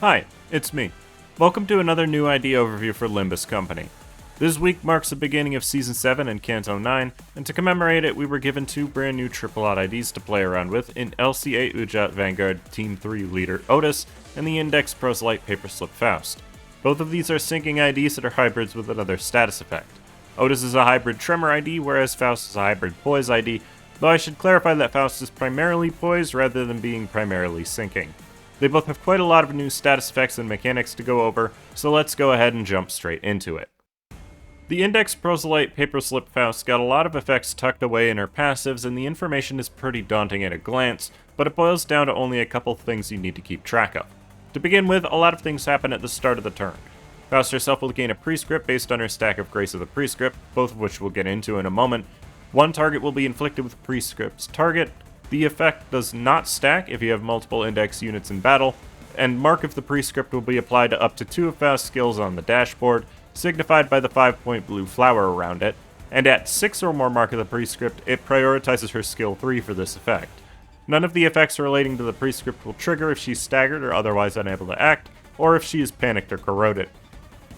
Hi, it's me. Welcome to another new idea overview for Limbus Company. This week marks the beginning of Season 7 and Canto 9, and to commemorate it, we were given two brand new Triple IDs to play around with in LCA Udjat Vanguard Team 3 leader Outis and the Index Proselyte Paperslip Faust. Both of these are syncing IDs that are hybrids with another status effect. Outis is a hybrid Tremor ID, whereas Faust is a hybrid Poise ID, though I should clarify that Faust is primarily Poise rather than being primarily syncing. They both have quite a lot of new status effects and mechanics to go over, so let's go ahead and jump straight into it. The Index Proselyte Paperslip Faust got a lot of effects tucked away in her passives, and the information is pretty daunting at a glance, but it boils down to only a couple things you need to keep track of. To begin with, a lot of things happen at the start of the turn. Faust herself will gain a prescript based on her stack of Grace of the Prescript, both of which we'll get into in a moment. One target will be inflicted with Prescript's target. The effect does not stack if you have multiple index units in battle, and Mark of the Prescript will be applied to up to 2 of Faust's skills on the dashboard, signified by the 5-point blue flower around it, and at 6 or more Mark of the Prescript, it prioritizes her skill 3 for this effect. None of the effects relating to the Prescript will trigger if she's staggered or otherwise unable to act, or if she is panicked or corroded.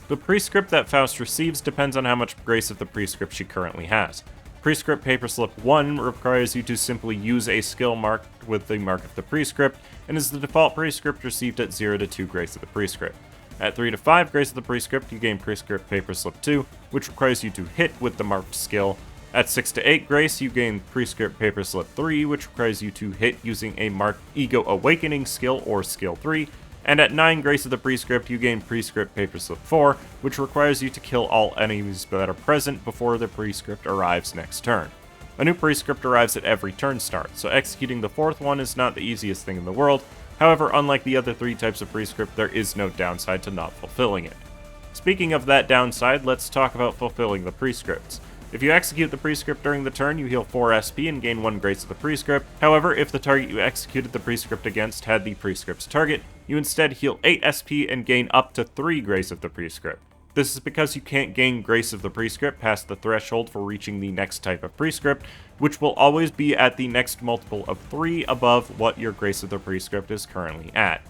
The Prescript that Faust receives depends on how much Grace of the Prescript she currently has. Prescript Paperslip 1 requires you to simply use a skill marked with the Mark of the Prescript, and is the default Prescript received at 0 to 2 Grace of the Prescript. At 3 to 5 Grace of the Prescript, you gain Prescript Paperslip 2, which requires you to hit with the marked skill. At 6 to 8 Grace, you gain Prescript Paperslip 3, which requires you to hit using a marked Ego Awakening skill or skill 3. And at 9 Grace of the Prescript, you gain Prescript Paperslip 4, which requires you to kill all enemies that are present before the Prescript arrives next turn. A new Prescript arrives at every turn start, so executing the fourth one is not the easiest thing in the world. However, unlike the other 3 types of Prescript, there is no downside to not fulfilling it. Speaking of that downside, let's talk about fulfilling the Prescripts. If you execute the Prescript during the turn, you heal 4 SP and gain 1 Grace of the Prescript. However, if the target you executed the Prescript against had the Prescript's target, you instead heal 8 SP and gain up to 3 Grace of the Prescript. This is because you can't gain Grace of the Prescript past the threshold for reaching the next type of Prescript, which will always be at the next multiple of 3 above what your Grace of the Prescript is currently at.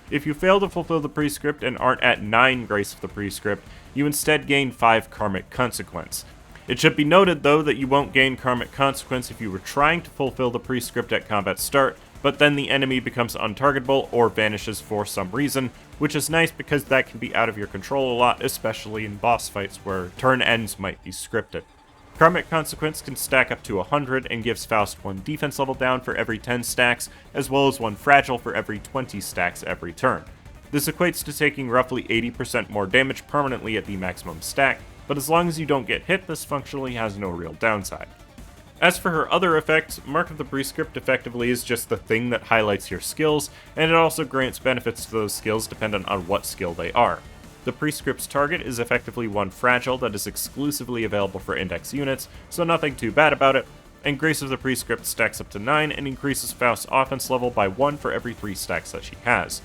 If you fail to fulfill the Prescript and aren't at 9 Grace of the Prescript, you instead gain 5 Karmic Consequence. It should be noted, though, that you won't gain Karmic Consequence if you were trying to fulfill the Prescript at combat start, but then the enemy becomes untargetable or vanishes for some reason, which is nice because that can be out of your control a lot, especially in boss fights where turn ends might be scripted. Karmic Consequence can stack up to 100 and gives Faust 1 defense level down for every 10 stacks, as well as 1 fragile for every 20 stacks every turn. This equates to taking roughly 80% more damage permanently at the maximum stack, but as long as you don't get hit, this functionally has no real downside. As for her other effects, Mark of the Prescript effectively is just the thing that highlights your skills, and it also grants benefits to those skills dependent on what skill they are. The Prescript's target is effectively 1 fragile that is exclusively available for index units, so nothing too bad about it, and Grace of the Prescript stacks up to 9 and increases Faust's offense level by 1 for every 3 stacks that she has.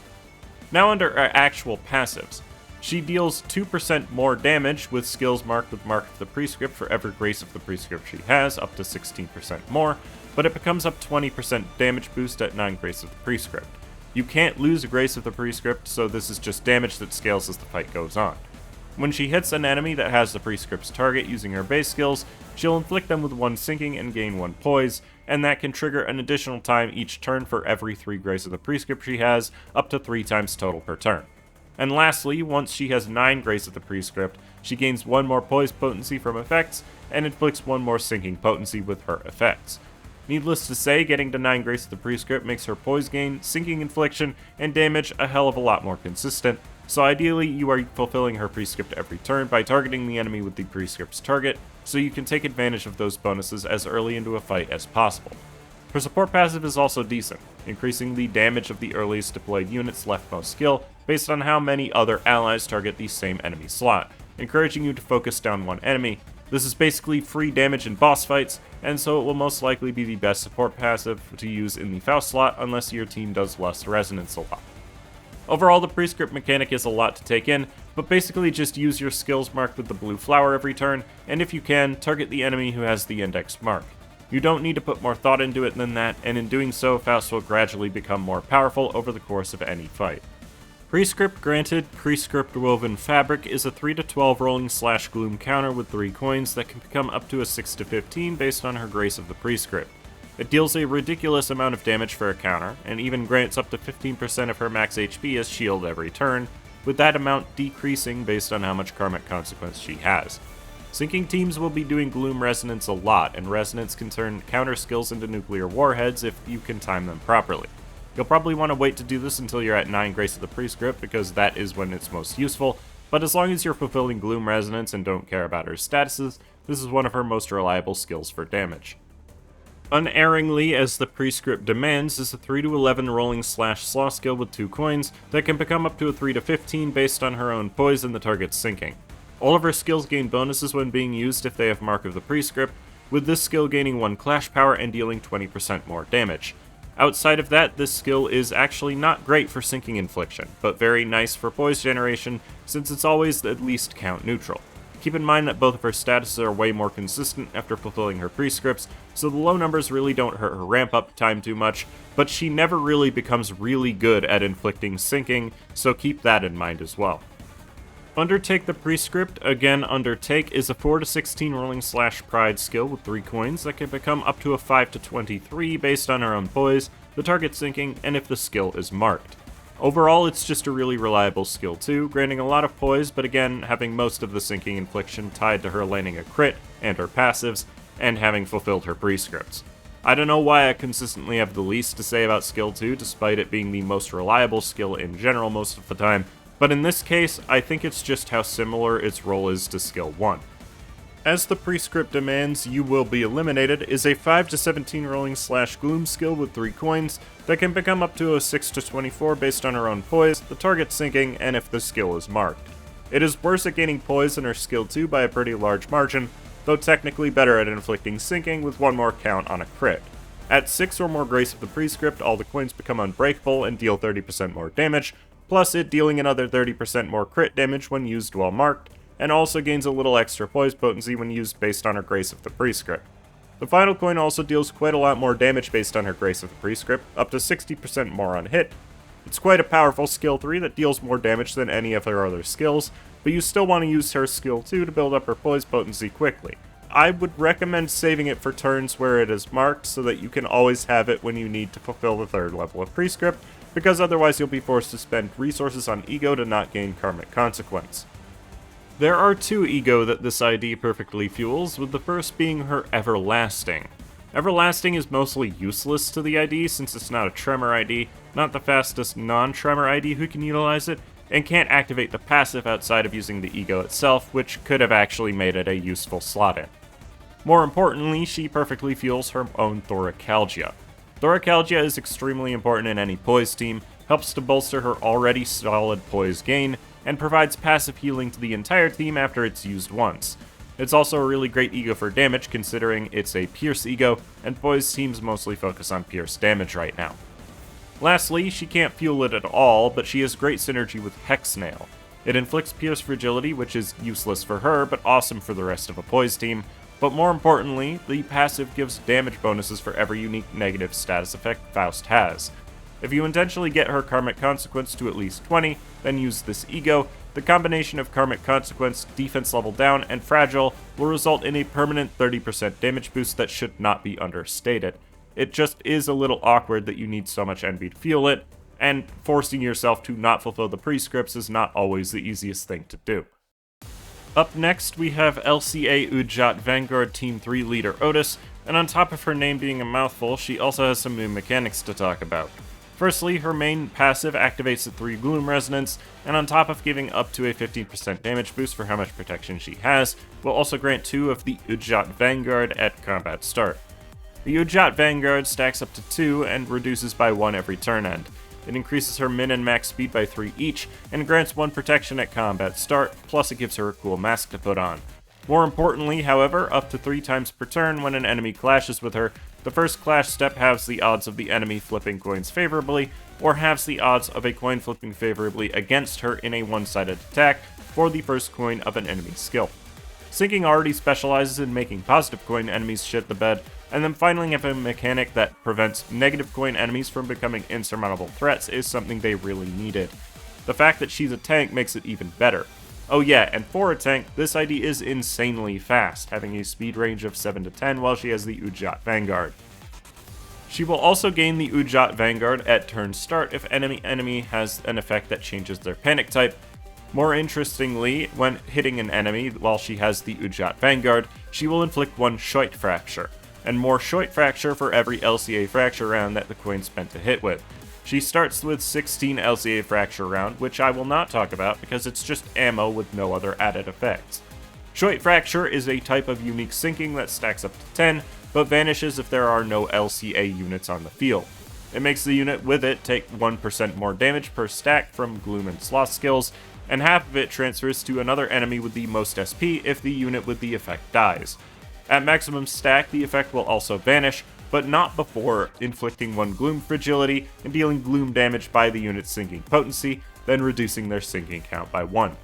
Now under our actual passives. She deals 2% more damage with skills marked with Mark of the Prescript for every Grace of the Prescript she has, up to 16% more, but it becomes up 20% damage boost at 9 Grace of the Prescript. You can't lose a Grace of the Prescript, so this is just damage that scales as the fight goes on. When she hits an enemy that has the Prescript's target using her base skills, she'll inflict them with 1 sinking and gain 1 poise, and that can trigger an additional time each turn for every 3 Grace of the Prescript she has, up to 3 times total per turn. And lastly, once she has 9 Grace of the Prescript, she gains 1 more Poise potency from effects, and inflicts 1 more sinking potency with her effects. Needless to say, getting to 9 Grace of the Prescript makes her Poise gain, sinking infliction, and damage a hell of a lot more consistent, so ideally you are fulfilling her Prescript every turn by targeting the enemy with the Prescript's target, so you can take advantage of those bonuses as early into a fight as possible. Her support passive is also decent, increasing the damage of the earliest deployed unit's leftmost skill based on how many other allies target the same enemy slot, encouraging you to focus down one enemy. This is basically free damage in boss fights, and so it will most likely be the best support passive to use in the Faust slot unless your team does less resonance a lot. Overall, the Prescript mechanic is a lot to take in, but basically just use your skills marked with the blue flower every turn, and if you can, target the enemy who has the index mark. You don't need to put more thought into it than that, and in doing so, Faust will gradually become more powerful over the course of any fight. Prescript granted, Prescript woven fabric is a 3 to 12 rolling / gloom counter with 3 coins that can become up to a 6 to 15 based on her grace of the Prescript. It deals a ridiculous amount of damage for a counter, and even grants up to 15% of her max HP as shield every turn, with that amount decreasing based on how much Karmic Consequence she has. Sinking teams will be doing Gloom Resonance a lot, and Resonance can turn counter skills into nuclear warheads if you can time them properly. You'll probably want to wait to do this until you're at 9 Grace of the Prescript, because that is when it's most useful, but as long as you're fulfilling Gloom Resonance and don't care about her statuses, this is one of her most reliable skills for damage. Unerringly, as the Prescript demands, is a 3 to 11 rolling / slaw skill with 2 coins that can become up to a 3 to 15 based on her own poise and the target's sinking. All of her skills gain bonuses when being used if they have Mark of the Prescript, with this skill gaining 1 clash power and dealing 20% more damage. Outside of that, this skill is actually not great for sinking infliction, but very nice for poise generation since it's always at least count neutral. Keep in mind that both of her statuses are way more consistent after fulfilling her prescripts, so the low numbers really don't hurt her ramp up time too much, but she never really becomes really good at inflicting sinking, so keep that in mind as well. Undertake the Prescript, again Undertake, is a 4 to 16 rolling / pride skill with 3 coins that can become up to a 5 to 23 based on her own poise, the target sinking, and if the skill is marked. Overall, it's just a really reliable skill too, granting a lot of poise, but again, having most of the sinking infliction tied to her landing a crit and her passives, and having fulfilled her prescripts. I don't know why I consistently have the least to say about skill 2, despite it being the most reliable skill in general most of the time, but in this case, I think it's just how similar its role is to skill 1. As the Prescript demands, You Will Be Eliminated is a 5 to 17 rolling / gloom skill with 3 coins that can become up to a 6 to 24 based on her own poise, the target sinking, and if the skill is marked. It is worse at gaining poise than her skill 2 by a pretty large margin, though technically better at inflicting sinking with 1 more count on a crit. At 6 or more grace of the Prescript, all the coins become unbreakable and deal 30% more damage, plus it dealing another 30% more crit damage when used while marked, and also gains a little extra poise potency when used based on her grace of the Prescript. The final coin also deals quite a lot more damage based on her grace of the Prescript, up to 60% more on hit. It's quite a powerful skill 3 that deals more damage than any of her other skills, but you still want to use her skill 2 to build up her poise potency quickly. I would recommend saving it for turns where it is marked so that you can always have it when you need to fulfill the 3rd level of Prescript, because otherwise you'll be forced to spend resources on Ego to not gain Karmic Consequence. There are 2 Ego that this ID perfectly fuels, with the first being her Everlasting. Everlasting is mostly useless to the ID since it's not a Tremor ID, not the fastest non-Tremor ID who can utilize it, and can't activate the passive outside of using the Ego itself, which could have actually made it a useful slot in. More importantly, she perfectly fuels her own Thoracalgia. Thoracalgia is extremely important in any poise team, helps to bolster her already solid poise gain, and provides passive healing to the entire team after it's used once. It's also a really great Ego for damage considering it's a Pierce Ego, and poise teams mostly focus on Pierce damage right now. Lastly, she can't fuel it at all, but she has great synergy with Hexnail. It inflicts Pierce Fragility, which is useless for her, but awesome for the rest of a poise team, but more importantly, the passive gives damage bonuses for every unique negative status effect Faust has. If you intentionally get her Karmic Consequence to at least 20, then use this Ego, the combination of Karmic Consequence, defense level down, and Fragile will result in a permanent 30% damage boost that should not be understated. It just is a little awkward that you need so much NB to fuel it, and forcing yourself to not fulfill the prescripts is not always the easiest thing to do. Up next, we have LCA Udjat Vanguard Team 3 leader Outis, and on top of her name being a mouthful, she also has some new mechanics to talk about. Firstly, her main passive activates at 3 Gloom Resonance, and on top of giving up to a 15% damage boost for how much protection she has, will also grant 2 of the Udjat Vanguard at combat start. The Udjat Vanguard stacks up to 2 and reduces by 1 every turn end. It increases her min and max speed by 3 each, and grants 1 protection at combat start, plus it gives her a cool mask to put on. More importantly, however, up to 3 times per turn when an enemy clashes with her, the first clash step halves the odds of the enemy flipping coins favorably, or halves the odds of a coin flipping favorably against her in a one-sided attack for the first coin of an enemy skill. Sinking already specializes in making positive coin enemies shit the bed, and then finally have a mechanic that prevents negative coin enemies from becoming insurmountable threats is something they really needed. The fact that she's a tank makes it even better. Oh yeah, and for a tank, this ID is insanely fast, having a speed range of 7 to 10 while she has the Udjat Vanguard. She will also gain the Udjat Vanguard at turn start if enemy has an effect that changes their panic type. More interestingly, when hitting an enemy while she has the Udjat Vanguard, she will inflict 1 Shoit Fracture, and more Shoit Fracture for every LCA Fracture round that the coin spent to hit with. She starts with 16 LCA Fracture round, which I will not talk about because it's just ammo with no other added effects. Shoit Fracture is a type of unique sinking that stacks up to 10, but vanishes if there are no LCA units on the field. It makes the unit with it take 1% more damage per stack from Gloom and Sloth skills, and half of it transfers to another enemy with the most SP if the unit with the effect dies. At maximum stack, the effect will also vanish, but not before inflicting 1 Gloom Fragility and dealing Gloom damage by the unit's sinking potency, then reducing their sinking count by 1.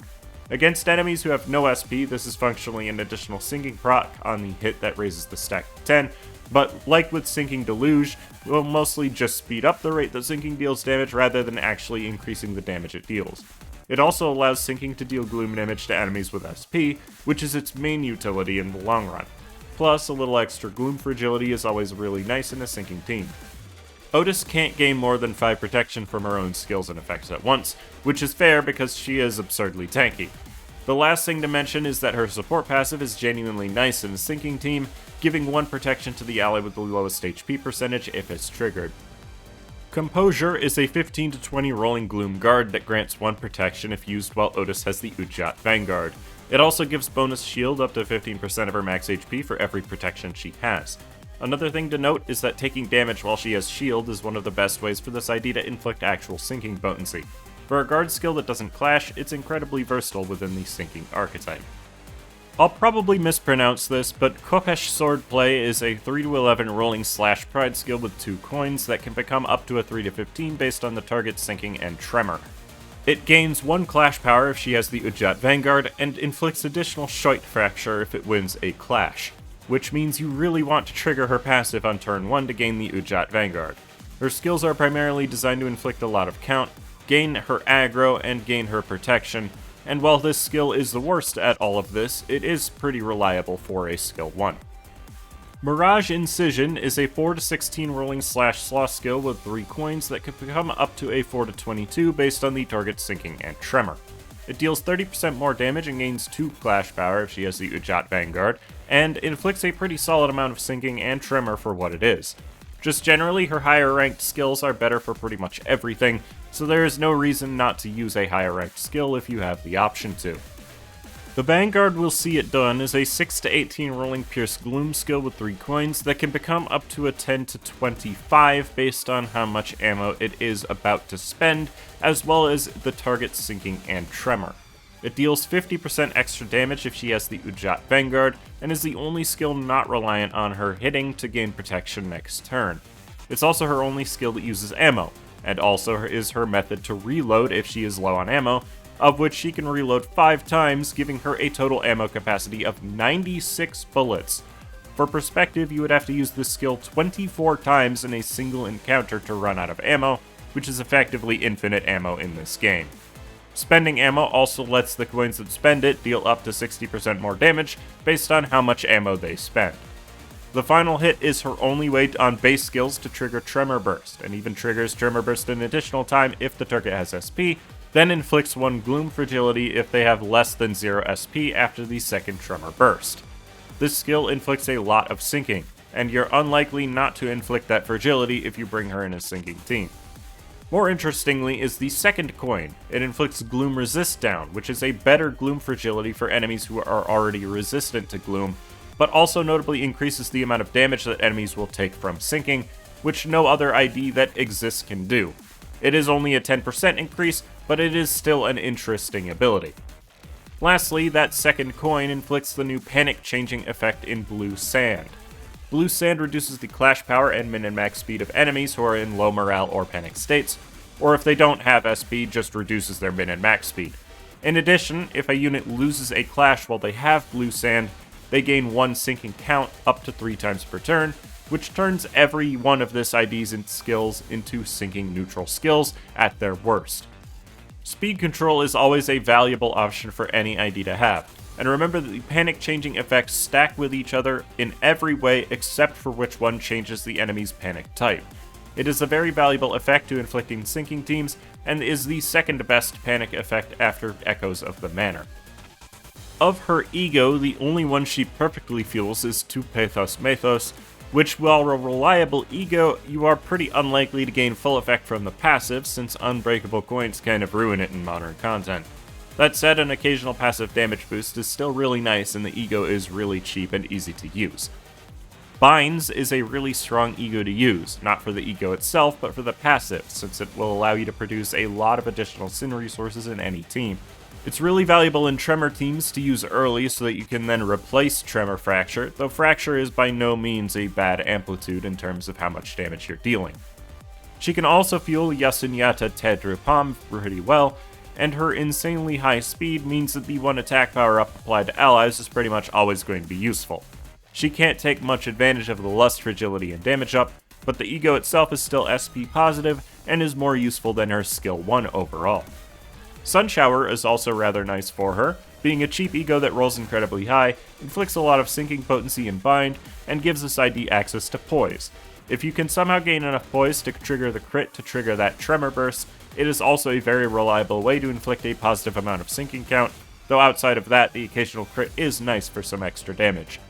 Against enemies who have no SP, this is functionally an additional sinking proc on the hit that raises the stack to 10, but like with Sinking Deluge, it will mostly just speed up the rate that sinking deals damage rather than actually increasing the damage it deals. It also allows sinking to deal gloom damage to enemies with SP, which is its main utility in the long run. Plus, a little extra gloom fragility is always really nice in a sinking team. Outis can't gain more than 5 protection from her own skills and effects at once, which is fair because she is absurdly tanky. The last thing to mention is that her support passive is genuinely nice in a sinking team, giving 1 protection to the ally with the lowest HP percentage if it's triggered. Composure is a 15 to 20 rolling gloom guard that grants 1 protection if used while Outis has the Udjat Vanguard. It also gives bonus shield up to 15% of her max HP for every protection she has. Another thing to note is that taking damage while she has shield is one of the best ways for this ID to inflict actual sinking potency. For a guard skill that doesn't clash, it's incredibly versatile within the sinking archetype. I'll probably mispronounce this, but Kopesh Swordplay is a 3 to 11 rolling slash pride skill with 2 coins that can become up to a 3 to 15 based on the target's sinking and Tremor. It gains 1 clash power if she has the Udjat Vanguard, and inflicts additional Shoit Fracture if it wins a clash, which means you really want to trigger her passive on turn 1 to gain the Udjat Vanguard. Her skills are primarily designed to inflict a lot of count, gain her aggro, and gain her protection, and while this skill is the worst at all of this, it is pretty reliable for a skill 1. Mirage Incision is a 4 to 16 rolling slash sloth skill with 3 coins that can become up to a 4 to 22 based on the target's sinking and Tremor. It deals 30% more damage and gains 2 clash power if she has the Udjat Vanguard, and inflicts a pretty solid amount of sinking and Tremor for what it is. Just generally, her higher ranked skills are better for pretty much everything, so there is no reason not to use a higher ranked skill if you have the option to. The Vanguard will see it done is a 6 to 18 rolling Pierce Gloom skill with 3 coins that can become up to a 10 to 25 based on how much ammo it is about to spend, as well as the target's sinking and Tremor. It deals 50% extra damage if she has the Udjat Vanguard, and is the only skill not reliant on her hitting to gain protection next turn. It's also her only skill that uses ammo, and also is her method to reload if she is low on ammo, of which she can reload 5 times, giving her a total ammo capacity of 96 bullets. For perspective, you would have to use this skill 24 times in a single encounter to run out of ammo, which is effectively infinite ammo in this game. Spending ammo also lets the coins that spend it deal up to 60% more damage based on how much ammo they spend. The final hit is her only way on base skills to trigger Tremor Burst, and even triggers Tremor Burst an additional time if the target has SP, then inflicts 1 Gloom Fragility if they have less than 0 SP after the second Tremor Burst. This skill inflicts a lot of sinking, and you're unlikely not to inflict that fragility if you bring her in a sinking team. More interestingly is the second coin. It inflicts Gloom Resist down, which is a better Gloom Fragility for enemies who are already resistant to Gloom, but also notably increases the amount of damage that enemies will take from sinking, which no other ID that exists can do. It is only a 10% increase, but it is still an interesting ability. Lastly, that second coin inflicts the new Panic Changing effect in Blue Sand. Blue Sand reduces the clash power and min and max speed of enemies who are in low morale or panic states, or if they don't have SP, just reduces their min and max speed. In addition, if a unit loses a clash while they have Blue Sand, they gain 1 sinking count up to 3 times per turn, which turns every one of this ID's skills into sinking neutral skills at their worst. Speed control is always a valuable option for any ID to have, and remember that the panic-changing effects stack with each other in every way except for which one changes the enemy's panic type. It is a very valuable effect to inflicting sinking teams, and is the second best panic effect after Echoes of the Manor. Of her ego, the only one she perfectly fuels is Tu Pathos Mathos, which, while a reliable ego, you are pretty unlikely to gain full effect from the passive, since unbreakable coins kind of ruin it in modern content. That said, an occasional passive damage boost is still really nice, and the ego is really cheap and easy to use. Binds is a really strong ego to use, not for the ego itself, but for the passive, since it will allow you to produce a lot of additional sin resources in any team. It's really valuable in Tremor teams to use early so that you can then replace Tremor Fracture, though Fracture is by no means a bad amplitude in terms of how much damage you're dealing. She can also fuel Yasunyata Tedrupam pretty well, and her insanely high speed means that the one attack power up applied to allies is pretty much always going to be useful. She can't take much advantage of the Lust, Fragility, and Damage up, but the ego itself is still SP positive and is more useful than her skill 1 overall. Sunshower is also rather nice for her, being a cheap ego that rolls incredibly high, inflicts a lot of sinking potency and bind, and gives this ID access to Poise. If you can somehow gain enough Poise to trigger the crit to trigger that Tremor burst, it is also a very reliable way to inflict a positive amount of sinking count, though outside of that, the occasional crit is nice for some extra damage.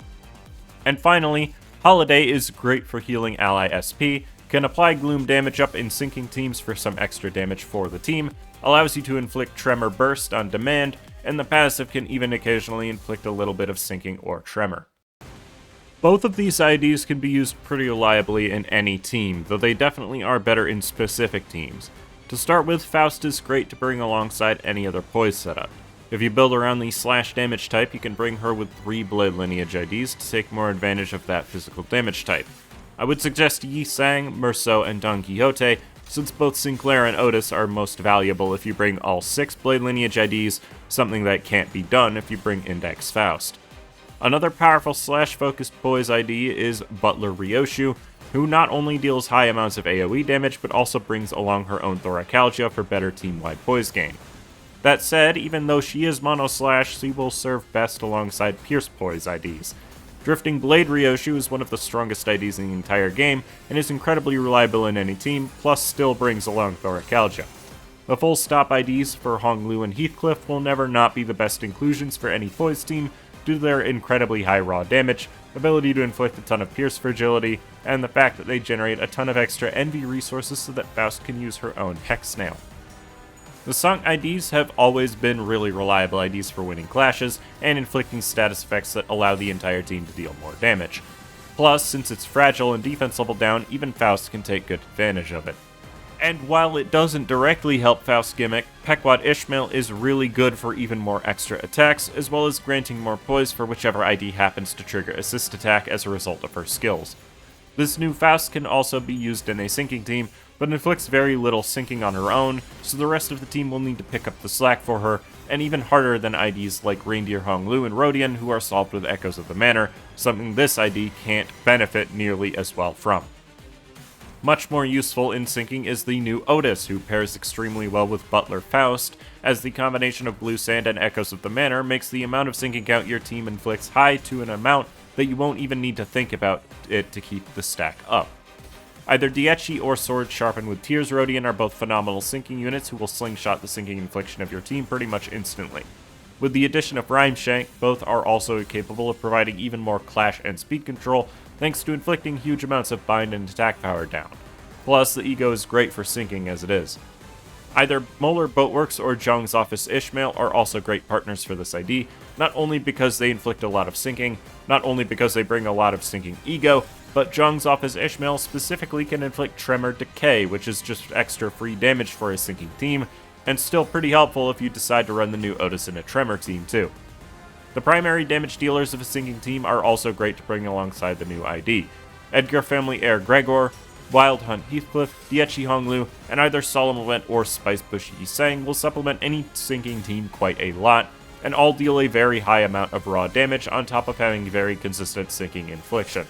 And finally, Holiday is great for healing ally SP, can apply Gloom damage up in sinking teams for some extra damage for the team, allows you to inflict Tremor Burst on demand, and the passive can even occasionally inflict a little bit of sinking or tremor. Both of these IDs can be used pretty reliably in any team, though they definitely are better in specific teams. To start with, Faust is great to bring alongside any other Poise setup. If you build around the slash damage type, you can bring her with 3 Blade Lineage IDs to take more advantage of that physical damage type. I would suggest Yi Sang, Merceau, and Don Quixote, since both Sinclair and Otis are most valuable if you bring all 6 Blade Lineage IDs, something that can't be done if you bring Index Faust. Another powerful slash-focused Poise ID is Butler Ryoshu, who not only deals high amounts of AoE damage, but also brings along her own Thoracalgia for better team-wide Poise gain. That said, even though she is mono-slash, she will serve best alongside Pierce Poise IDs. Drifting Blade Ryoshu is one of the strongest IDs in the entire game, and is incredibly reliable in any team, plus still brings along Thoracalgia. The full stop IDs for Honglu and Heathcliff will never not be the best inclusions for any Poise team due to their incredibly high raw damage, ability to inflict a ton of Pierce Fragility, and the fact that they generate a ton of extra Envy resources so that Faust can use her own Hex Snail. The Sunk IDs have always been really reliable IDs for winning clashes and inflicting status effects that allow the entire team to deal more damage. Plus, since it's fragile and defense level down, even Faust can take good advantage of it. And while it doesn't directly help Faust's gimmick, Pequod Ishmael is really good for even more extra attacks, as well as granting more poise for whichever ID happens to trigger assist attack as a result of her skills. This new Faust can also be used in a sinking team, but inflicts very little sinking on her own, so the rest of the team will need to pick up the slack for her, and even harder than IDs like Reindeer Honglu and Rodian, who are solved with Echoes of the Manor, something this ID can't benefit nearly as well from. Much more useful in sinking is the new Otis, who pairs extremely well with Butler Faust, as the combination of Blue Sand and Echoes of the Manor makes the amount of sinking count your team inflicts high to an amount that you won't even need to think about it to keep the stack up. Either Diechi or Sword Sharpened with Tears Rodian are both phenomenal sinking units who will slingshot the sinking infliction of your team pretty much instantly. With the addition of Rhymeshank, both are also capable of providing even more clash and speed control, thanks to inflicting huge amounts of bind and attack power down. Plus, the ego is great for sinking as it is. Either Molar Boatworks or Zhang's Office Ishmael are also great partners for this ID, not only because they inflict a lot of sinking, not only because they bring a lot of sinking ego, but Zhang's Office Ishmael specifically can inflict Tremor Decay, which is just extra free damage for a sinking team, and still pretty helpful if you decide to run the new Otis in a Tremor team too. The primary damage dealers of a sinking team are also great to bring alongside the new ID. Edgar Family Heir Gregor, Wild Hunt Heathcliff, Diechi Honglu, and either Solemn Event or Spicebush Yi Sang will supplement any sinking team quite a lot, and all deal a very high amount of raw damage on top of having very consistent sinking infliction.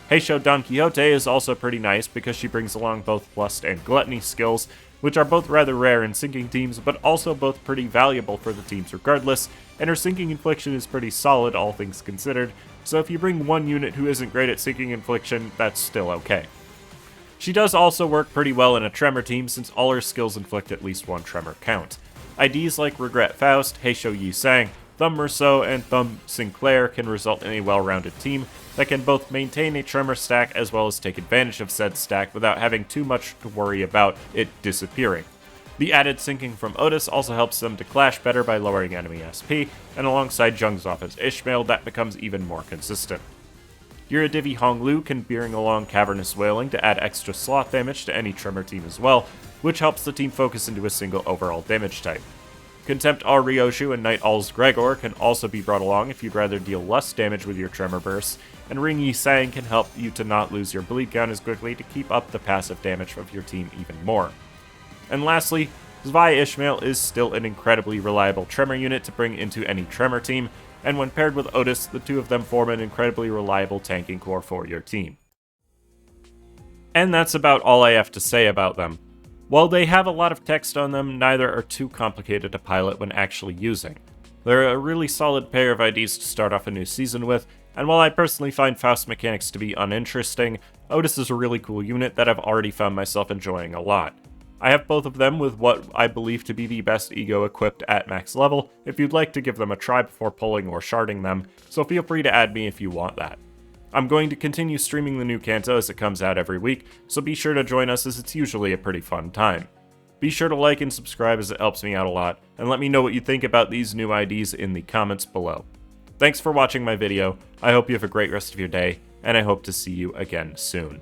Heisho Don Quixote is also pretty nice because she brings along both Lust and Gluttony skills, which are both rather rare in sinking teams, but also both pretty valuable for the teams regardless, and her sinking infliction is pretty solid all things considered, so if you bring one unit who isn't great at sinking infliction, that's still okay. She does also work pretty well in a Tremor team since all her skills inflict at least one Tremor count. IDs like Regret Faust, Heisho Yi Sang, Thumb Merceau, and Thumb Sinclair can result in a well-rounded team that can both maintain a Tremor stack as well as take advantage of said stack without having too much to worry about it disappearing. The added sinking from Outis also helps them to clash better by lowering enemy SP, and alongside Jung's off as Ishmael, that becomes even more consistent. Yuradivi Honglu can bring along Cavernous Wailing to add extra sloth damage to any Tremor team as well, which helps the team focus into a single overall damage type. Contempt All Ryoshu and Night All's Gregor can also be brought along if you'd rather deal less damage with your Tremor bursts, and Ring Yi Sang can help you to not lose your bleed count as quickly to keep up the passive damage of your team even more. And lastly, Zwei Ishmael is still an incredibly reliable Tremor unit to bring into any Tremor team, and when paired with Outis, the two of them form an incredibly reliable tanking core for your team. And that's about all I have to say about them. While they have a lot of text on them, neither are too complicated to pilot when actually using. They're a really solid pair of IDs to start off a new season with, and while I personally find Faust mechanics to be uninteresting, Outis is a really cool unit that I've already found myself enjoying a lot. I have both of them with what I believe to be the best ego equipped at max level if you'd like to give them a try before pulling or sharding them, so feel free to add me if you want that. I'm going to continue streaming the new Kanto as it comes out every week, so be sure to join us as it's usually a pretty fun time. Be sure to like and subscribe as it helps me out a lot, and let me know what you think about these new IDs in the comments below. Thanks for watching my video, I hope you have a great rest of your day, and I hope to see you again soon.